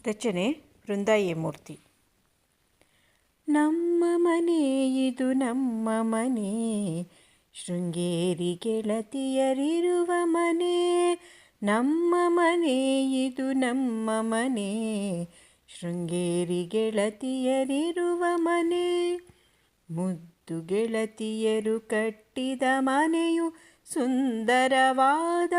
ರಚನೆ ವೃಂದಾ ಎ ಮೂರ್ತಿ. ನಮ್ಮ ಮನೆ ಇದು ನಮ್ಮ ಮನೆ, ಶೃಂಗೇರಿ ಗೆಳತಿಯರಿರುವ ಮನೆ. ನಮ್ಮ ಮನೆ ಇದು ನಮ್ಮ ಮನೆ, ಶೃಂಗೇರಿ ಗೆಳತಿಯರಿರುವ ಮನೆ. ಮುದ್ದು ಗೆಳತಿಯರು ಕಟ್ಟಿದ ಮನೆಯು, ಸುಂದರವಾದ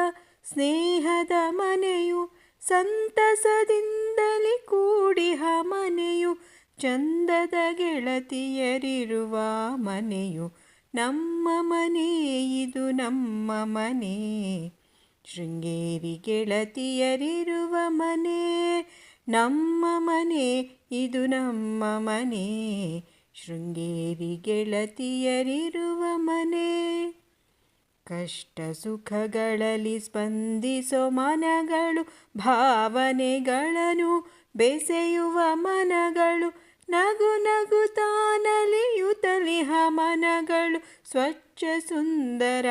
ಸ್ನೇಹದ ಮನೆಯು. ಸಂತಸದಿಂದಲೇ ಕೂಡಿಹ ಮನೆಯು, ಚಂದದ ಗೆಳತಿಯರಿರುವ ಮನೆಯು. ನಮ್ಮ ಮನೆ ಇದು ನಮ್ಮ ಮನೆ, ಶೃಂಗೇರಿ ಗೆಳತಿಯರಿರುವ ಮನೆ. ನಮ್ಮ ಮನೆ ಇದು ನಮ್ಮ ಮನೆ, ಶೃಂಗೇರಿ ಗೆಳತಿಯರಿರುವ ಮನೆ. ಕಷ್ಟ ಸುಖಗಳಲ್ಲಿ ಸ್ಪಂದಿಸೋ ಮನಗಳು, ಭಾವನೆಗಳನ್ನು ಬೆಸೆಯುವ ಮನಗಳು. ನಗು ನಗುತ್ತಾ ನಲಿಯುತ್ತಲಿಹ ಮನಗಳು, ಸ್ವಚ್ಛ ಸುಂದರ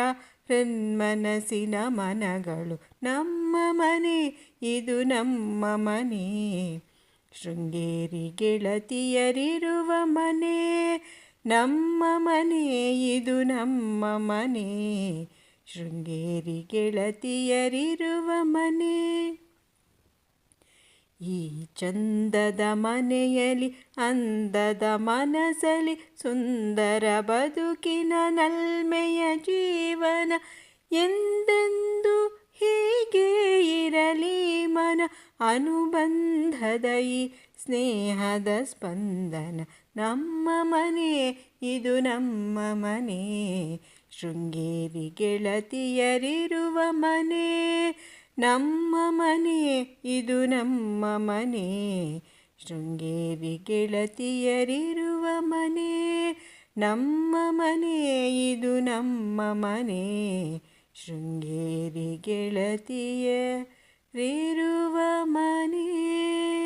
ಹೃನ್ಮನಸ್ಸಿನ ಮನಗಳು. ನಮ್ಮ ಮನೆ ಇದು ನಮ್ಮ ಮನೆ, ಶೃಂಗೇರಿ ಗೆಳತಿಯರಿರುವ ಮನೆ. ನಮ್ಮ ಮನೆ ಇದು ನಮ್ಮ ಮನೆ, ಶೃಂಗೇರಿ ಗೆಳತಿಯರಿರುವ ಮನೆ. ಈ ಚಂದದ ಮನೆಯಲ್ಲಿ ಅಂದದ ಮನಸಲಿ, ಸುಂದರ ಬದುಕಿನ ನಲ್ಮೆಯ ಜೀವನ. ಎಂದೆಂದು ಹೀಗೆ ಇರಲಿ ಮನ, ಅನುಬಂಧದ ಈ ಸ್ನೇಹದ ಸ್ಪಂದನ. ನಮ್ಮ ಮನೆ ಇದು ನಮ್ಮ ಮನೆ, ಶೃಂಗೇರಿ ಗೆಳತಿಯರಿರುವ ಮನೆ. ನಮ್ಮ ಮನೆ ಇದು ನಮ್ಮ ಮನೆ, ಶೃಂಗೇರಿ ಗೆಳತಿಯರಿರುವ ಮನೆ. ನಮ್ಮ ಮನೆ ಇದು ನಮ್ಮ ಮನೆ, ಶೃಂಗೇರಿ ಗೆಳತಿಯರಿರುವ ಮನೆ.